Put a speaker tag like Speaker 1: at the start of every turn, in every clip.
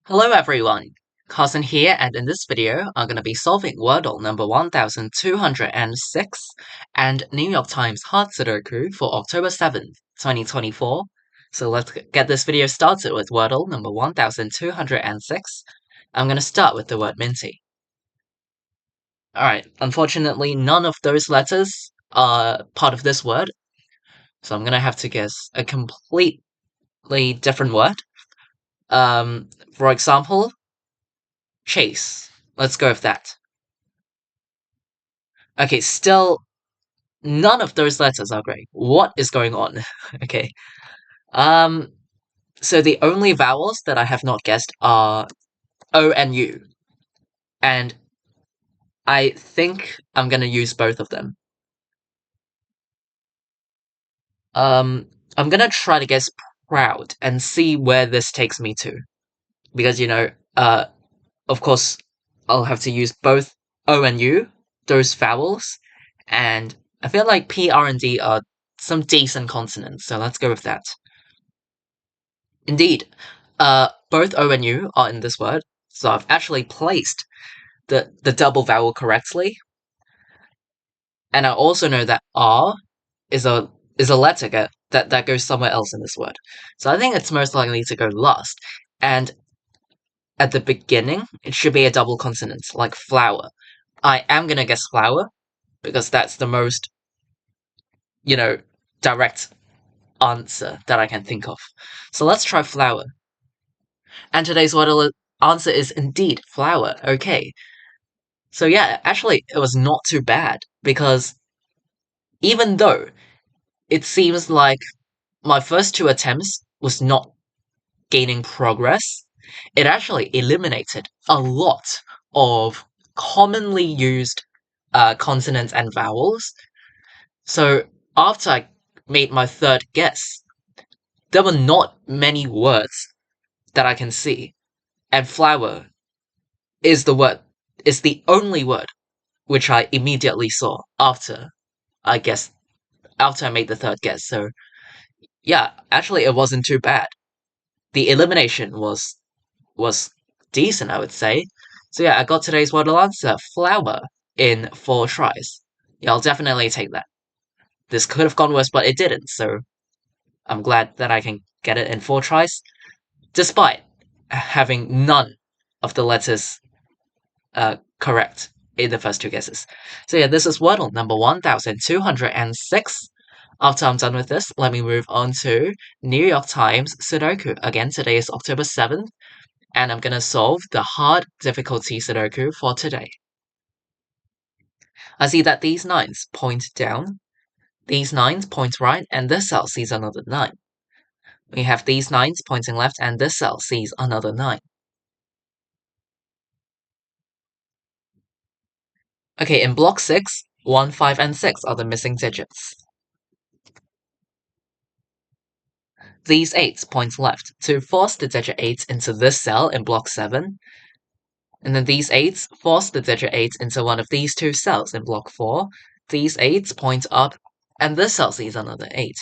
Speaker 1: Hello everyone, Carson here, and in this video I'm going to be solving Wordle number 1206 and New York Times Hard Sudoku for October 7th, 2024. So let's get this video started with Wordle number 1206. I'm going to start with the word minty. Alright, unfortunately none of those letters are part of this word, so I'm going to have to guess a completely different word. For example, chase. Let's go with that. Okay, still, none of those letters are great. What is going on? Okay. Um, so the only vowels that I have not guessed are O and U. And I think I'm gonna use both of them. I'm gonna try to guess proud and see where this takes me to. Because, of course, I'll have to use both O and U, those vowels, and I feel like P, R, and D are some decent consonants, so let's go with that. Indeed, both O and U are in this word, so I've actually placed the double vowel correctly, and I also know that R is a letter that goes somewhere else in this word, so I think it's most likely to go last, and at the beginning it should be a double consonant, like flower. I am gonna guess flower, because that's the most, direct answer that I can think of. So let's try flower. And today's Wordle answer is indeed flower. Okay. So yeah, actually, it was not too bad, because even though it seems like my first two attempts was not gaining progress, it actually eliminated a lot of commonly used consonants and vowels. So after I made my third guess, there were not many words that I can see, and flower is the only word which I immediately saw after I made the third guess. So yeah, actually it wasn't too bad. The elimination was decent, I would say. So yeah, I got today's Wordle answer, flower, in 4 tries. Yeah, I'll definitely take that. This could have gone worse, but it didn't, so I'm glad that I can get it in 4 tries, despite having none of the letters correct in the first 2 guesses. So yeah, this is Wordle number 1206. After I'm done with this, let me move on to New York Times Sudoku. Again, today is October 7th, and I'm gonna solve the hard difficulty Sudoku for today. I see that these 9s point down, these 9s point right, and this cell sees another 9. We have these 9s pointing left, and this cell sees another 9. Okay, in block 6, 1, 5, and 6 are the missing digits. These 8s point left to force the digit 8 into this cell in block 7, and then these 8s force the digit 8 into one of these 2 cells in block 4. These 8s point up, and this cell sees another 8.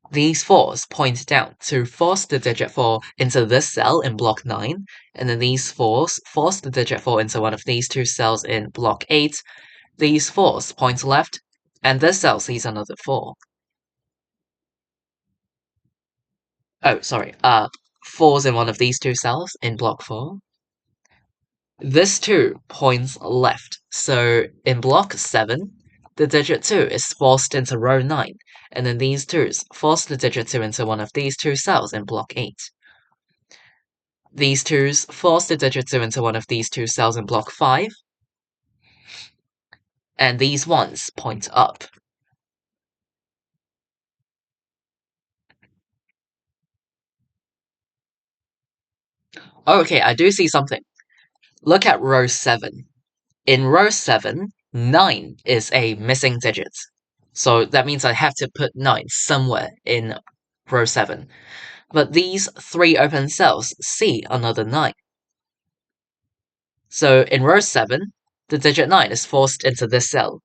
Speaker 1: These 4s point down to force the digit 4 into this cell in block 9, and then these 4s force the digit 4 into one of these 2 cells in block 8. These 4s point left, and this cell sees another 4. Oh, sorry, 4s in one of these 2 cells in block 4. This 2 points left, so in block 7, the digit 2 is forced into row 9, and then these 2s force the digit 2 into one of these 2 cells in block 8. These 2s force the digit 2 into one of these 2 cells in block 5, and these 1s point up. Okay, I do see something. Look at row 7. In row 7, 9 is a missing digit. So that means I have to put 9 somewhere in row 7. But these 3 open cells see another 9. So in row 7, the digit 9 is forced into this cell,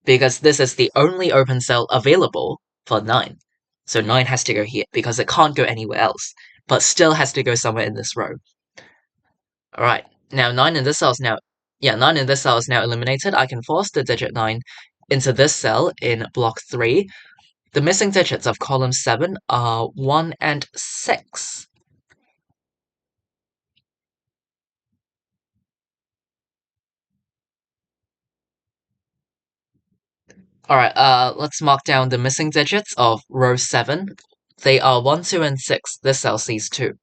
Speaker 1: because this is the only open cell available for 9. So 9 has to go here because it can't go anywhere else, but still has to go somewhere in this row. Alright, now 9 in this cell is now... Yeah, 9 in this cell is now eliminated. I can force the digit 9 into this cell in block 3. The missing digits of column 7 are 1 and 6. Alright, let's mark down the missing digits of row 7. They are 1, 2, and 6. This cell sees 2.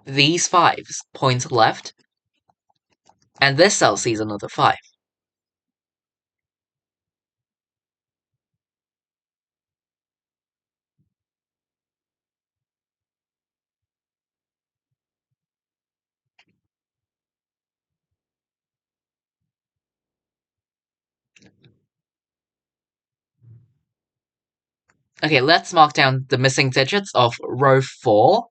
Speaker 1: These 5s point left, and this cell sees another 5. Okay, let's mark down the missing digits of row 4.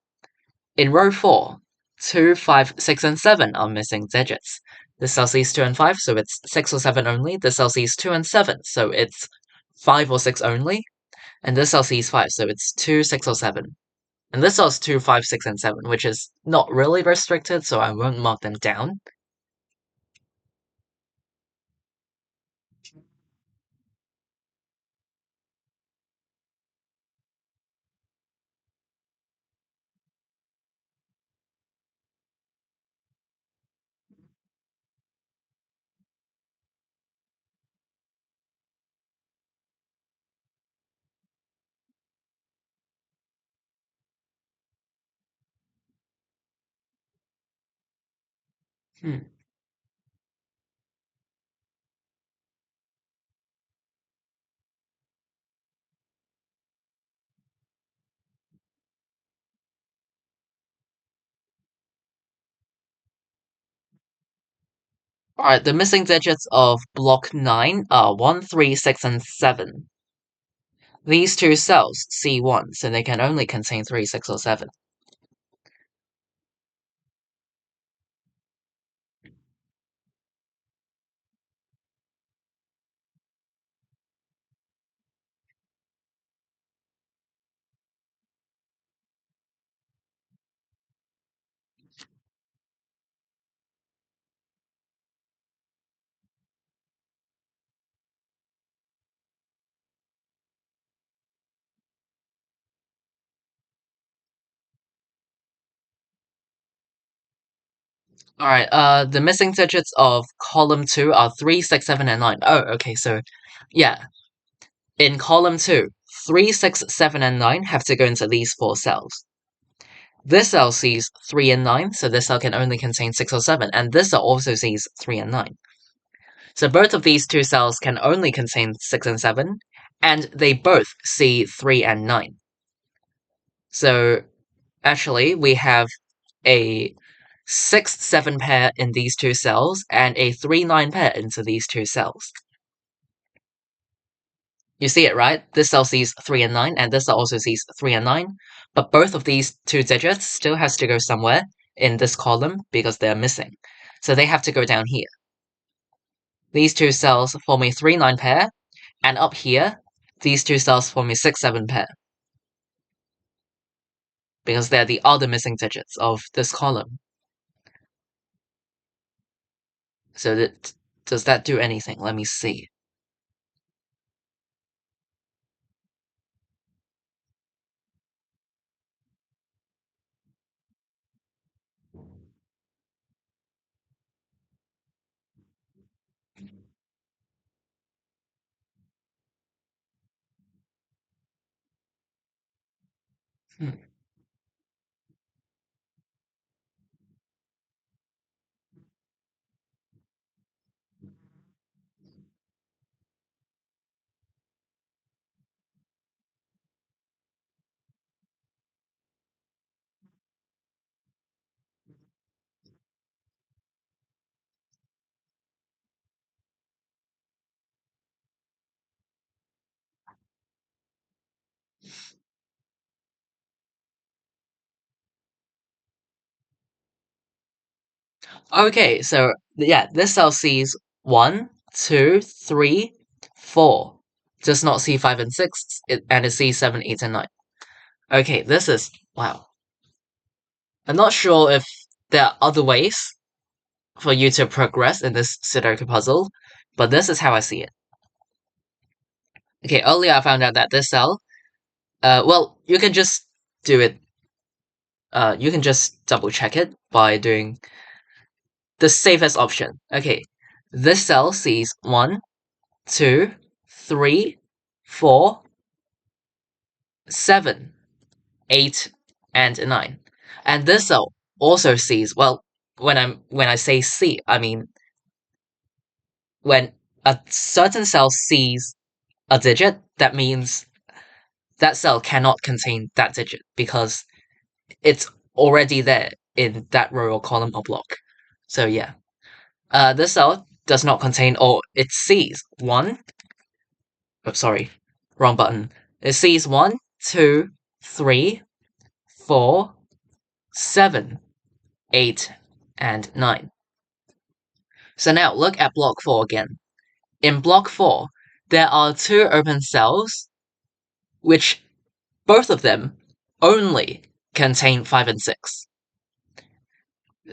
Speaker 1: In row 4, 2, 5, 6, and 7 are missing digits. This cell sees 2 and 5, so it's 6 or 7 only. This cell sees 2 and 7, so it's 5 or 6 only. And this cell sees 5, so it's 2, 6, or 7. And this cell's 2, 5, 6, and 7, which is not really restricted, so I won't mark them down. Hmm. Alright, the missing digits of block 9 are 1, 3, 6, and 7. These two cells see 1, so they can only contain 3, 6, or 7. Alright, the missing digits of column 2 are 3, 6, 7, and 9. Oh, okay, so, yeah. In column 2, 3, 6, 7, and 9 have to go into these 4 cells. This cell sees 3 and 9, so this cell can only contain 6 or 7, and this cell also sees 3 and 9. So both of these two cells can only contain 6 and 7, and they both see 3 and 9. So, actually, we have a 6-7 pair in these two cells, and a 3-9 pair into these two cells. You see it, right? This cell sees 3 and 9, and this cell also sees 3 and 9, but both of these two digits still has to go somewhere in this column because they're missing. So they have to go down here. These two cells form a 3-9 pair, and up here, these two cells form a 6-7 pair. Because they're the other missing digits of this column. So does that do anything? Let me see. Hmm. Okay, so yeah, this cell sees 1, 2, 3, 4. Does not see 5 and 6, and it sees 7, 8, and 9. Okay, this is... wow. I'm not sure if there are other ways for you to progress in this Sudoku puzzle, but this is how I see it. Okay, earlier I found out that this cell, well, you can just do it, you can just double check it by doing the safest option. Okay, this cell sees 1, 2, 3, 4, 7, 8, and 9. And this cell also sees, well, when I say see, I mean when a certain cell sees a digit, that means that cell cannot contain that digit because it's already there in that row or column or block. So yeah, this cell does not contain, or it sees 1, oh, sorry, wrong button. It sees 1, 2, 3, 4, 7, 8, and 9. So now look at block 4 again. In block 4, there are 2 open cells, which both of them only contain 5 and 6.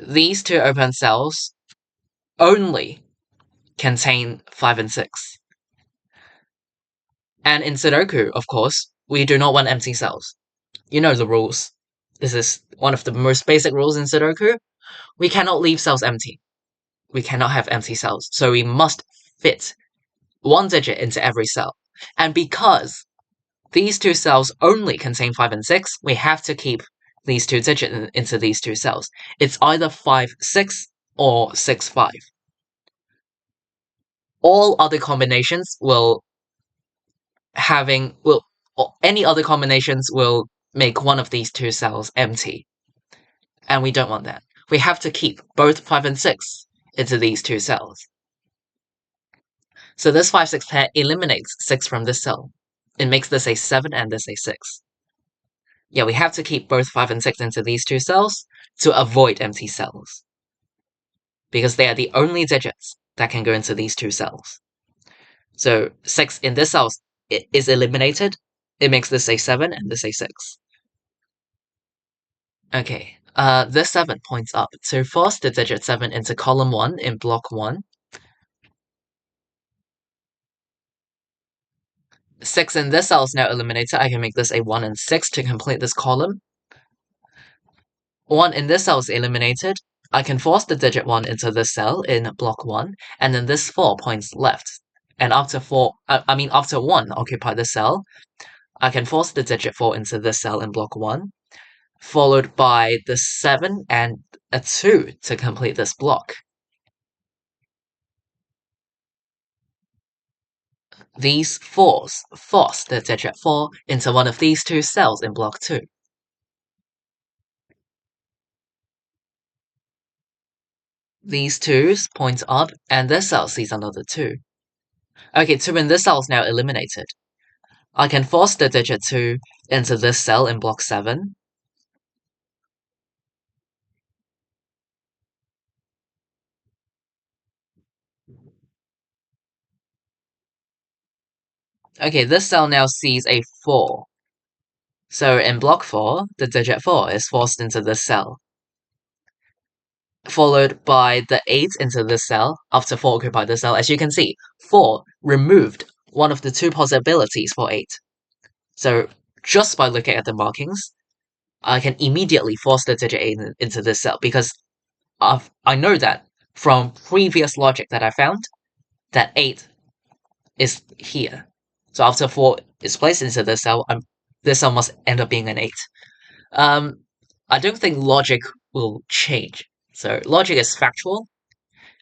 Speaker 1: These 2 open cells only contain 5 and 6. And in Sudoku, of course, we do not want empty cells. You know the rules. This is one of the most basic rules in Sudoku. We cannot leave cells empty. We cannot have empty cells. So we must fit 1 digit into every cell. And because these 2 cells only contain 5 and 6, we have to keep these 2 digits into these 2 cells. It's either 5, 6 or 6, 5. All other combinations any other combinations will make one of these 2 cells empty. And we don't want that. We have to keep both 5 and 6 into these 2 cells. So this 5, 6 pair eliminates 6 from this cell. It makes this a 7 and this a 6. Yeah, we have to keep both 5 and 6 into these 2 cells to avoid empty cells. Because they are the only digits that can go into these 2 cells. So 6 in this cell is eliminated. It makes this a 7 and this a 6. Okay, this 7 points up. So force the digit 7 into column 1 in block 1. 6 in this cell is now eliminated. I can make this a 1 and 6 to complete this column. 1 in this cell is eliminated. I can force the digit 1 into this cell in block 1, and then this 4 points left. And after 1 occupy the cell, I can force the digit 4 into this cell in block 1, followed by the 7 and a 2 to complete this block. These 4s force the digit 4 into one of these 2 cells in block 2. These 2s point up, and this cell sees another 2. Okay, 2 in this cell is now eliminated. I can force the digit 2 into this cell in block 7. Okay, this cell now sees a 4. So in block 4, the digit 4 is forced into this cell, followed by the 8 into this cell after 4 occupied the cell. As you can see, 4 removed one of the 2 possibilities for 8. So just by looking at the markings, I can immediately force the digit 8 into this cell because I know that from previous logic that I found that 8 is here. So after 4 is placed into this cell, this cell must end up being an 8. I don't think logic will change. So logic is factual,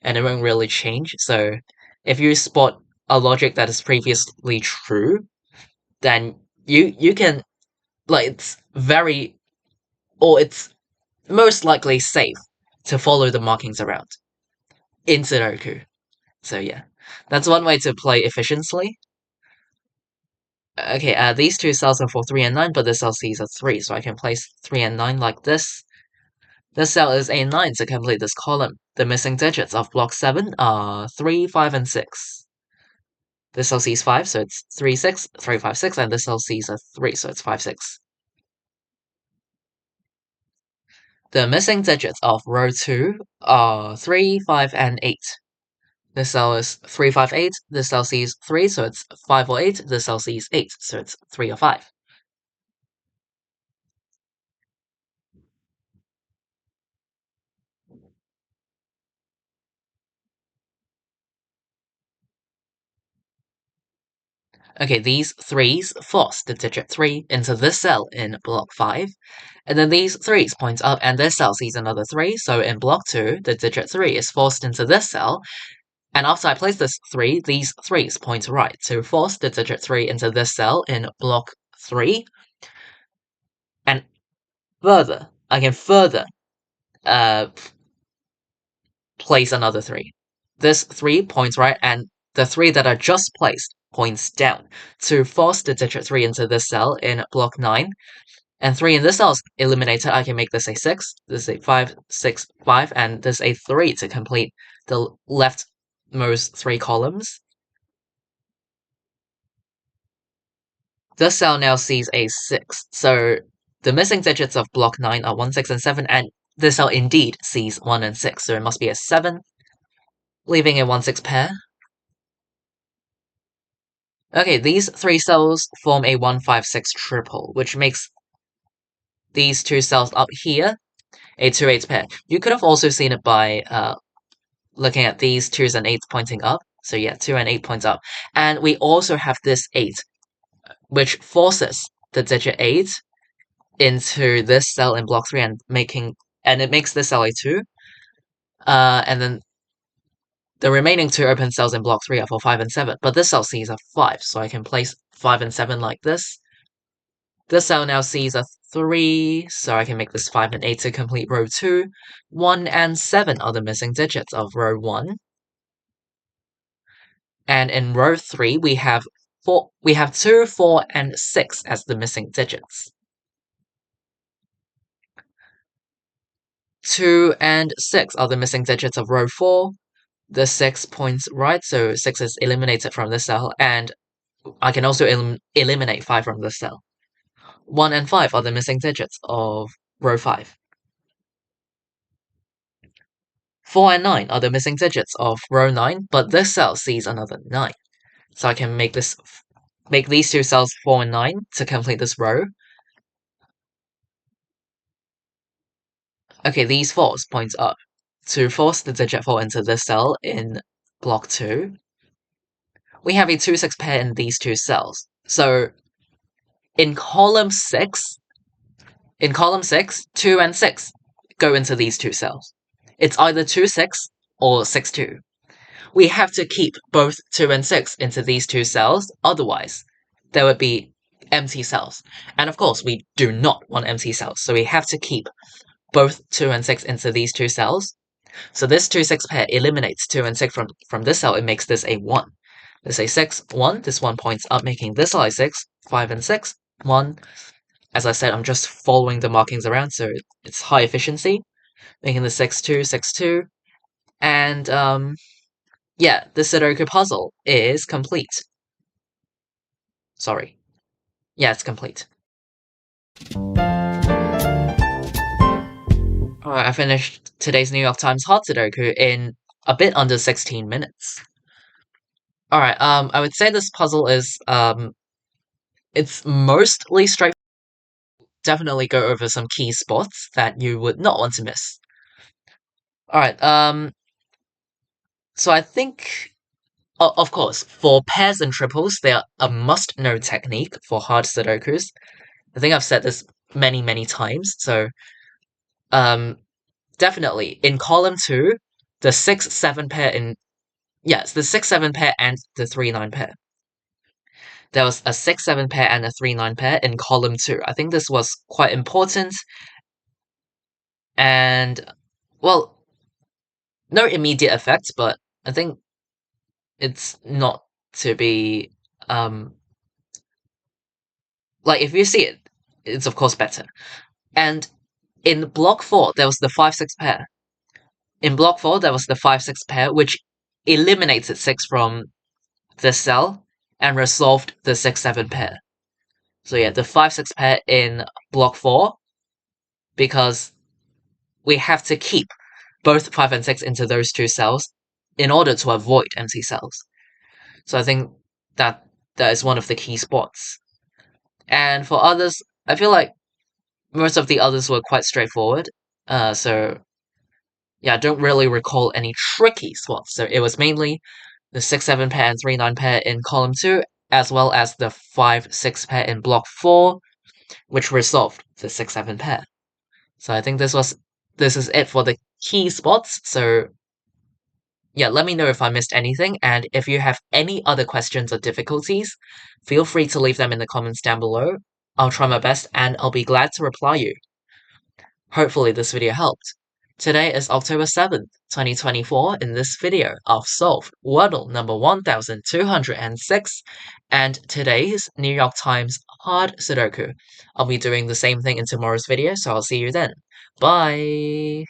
Speaker 1: and it won't really change. So if you spot a logic that is previously true, then you can, like, it's most likely safe to follow the markings around in Sudoku. So yeah, that's one way to play efficiently. Okay, these 2 cells are for 3 and 9, but this cell sees a 3, so I can place 3 and 9 like this. This cell is a 9 to complete this column. The missing digits of block 7 are 3, 5, and 6. This cell sees 5, so it's 3, 6, 3, 5, 6, and this cell sees a 3, so it's 5, 6. The missing digits of row 2 are 3, 5, and 8. This cell is 3, 5, 8. This cell sees 3, so it's 5 or 8. This cell sees 8, so it's 3 or 5. Okay, these 3s force the digit 3 into this cell in block 5, and then these 3s point up and this cell sees another 3, so in block 2, the digit 3 is forced into this cell, and after I place this 3, these 3s point right to force the digit 3 into this cell in block 3, and further, I can further uh, place another 3. This 3 points right, and the 3 that I just placed points down to force the digit 3 into this cell in block 9, and 3 in this cell is eliminated. I can make this a 6, this a 5, 6, 5, and this a 3 to complete the leftmost 3 columns. This cell now sees a 6, so the missing digits of block 9 are 1, 6, and 7, and this cell indeed sees 1 and 6, so it must be a 7, leaving a 1, 6 pair. Okay, these 3 cells form a 1, 5, 6 triple, which makes these 2 cells up here a 2, 8 pair. You could have also seen it by looking at these 2s and 8s pointing up. So yeah, 2 and 8 points up. And we also have this 8, which forces the digit 8 into this cell in block 3 and it makes this cell a 2. And then the remaining 2 open cells in block 3 are for 5 and 7. But this cell sees a 5, so I can place 5 and 7 like this. This cell now sees a 3, so I can make this 5 and 8 to complete row 2. 1 and 7 are the missing digits of row 1. And in row 3, we have 2, 4, and 6 as the missing digits. 2 and 6 are the missing digits of row 4. The 6 points right, so 6 is eliminated from this cell, and I can also eliminate 5 from this cell. 1 and 5 are the missing digits of row 5. 4 and 9 are the missing digits of row 9, but this cell sees another 9. So I can make these 2 cells 4 and 9 to complete this row. Okay, these 4s point up to force the digit 4 into this cell in block 2. We have a 2, 6 pair in these 2 cells. So in column 6, 2 and 6 go into these 2 cells. It's either 2, 6 or 6, 2. We have to keep both 2 and 6 into these 2 cells, otherwise there would be empty cells. And of course, we do not want empty cells, so we have to keep both 2 and 6 into these 2 cells. So this 2, 6 pair eliminates 2 and 6 from this cell, it makes this a 1. This a 6, 1, this 1 points up, making this cell a 6, 5 and 6, 1. As I said, I'm just following the markings around, so it's high efficiency, making the 6, 2, 6, 2. And, yeah, the Sudoku puzzle is complete. Sorry. Yeah, it's complete. Alright, I finished today's New York Times Hard Sudoku in a bit under 16 minutes. Alright, I would say this puzzle is, it's mostly straightforward. Definitely go over some key spots that you would not want to miss. Alright, so I think, of course, for pairs and triples, they are a must-know technique for hard Sudokus. I think I've said this many, many times, so, definitely, in column 2, the 6-7 pair it's the 6-7 pair and the 3-9 pair. There was a 6-7 pair and a 3-9 pair in column 2. I think this was quite important, and, well, no immediate effects, but I think it's not to be, like, if you see it, it's of course better. And In block 4, there was the 5-6 pair. In block 4, there was the 5-6 pair, which eliminated 6 from the cell and resolved the 6-7 pair. So yeah, the 5-6 pair in block 4, because we have to keep both 5 and 6 into those two cells in order to avoid empty cells. So I think that is one of the key spots. And for others, I feel like most of the others were quite straightforward. So yeah, I don't really recall any tricky spots. So it was mainly the 6-7 pair and 3-9 pair in column 2, as well as the 5-6 pair in block 4, which resolved the 6-7 pair. So I think this is it for the key spots. So yeah, let me know if I missed anything, and if you have any other questions or difficulties, feel free to leave them in the comments down below. I'll try my best and I'll be glad to reply you. Hopefully this video helped. Today is October 7th, 2024. In this video, I've solved Wordle number 1206 and today's New York Times hard Sudoku. I'll be doing the same thing in tomorrow's video, so I'll see you then. Bye!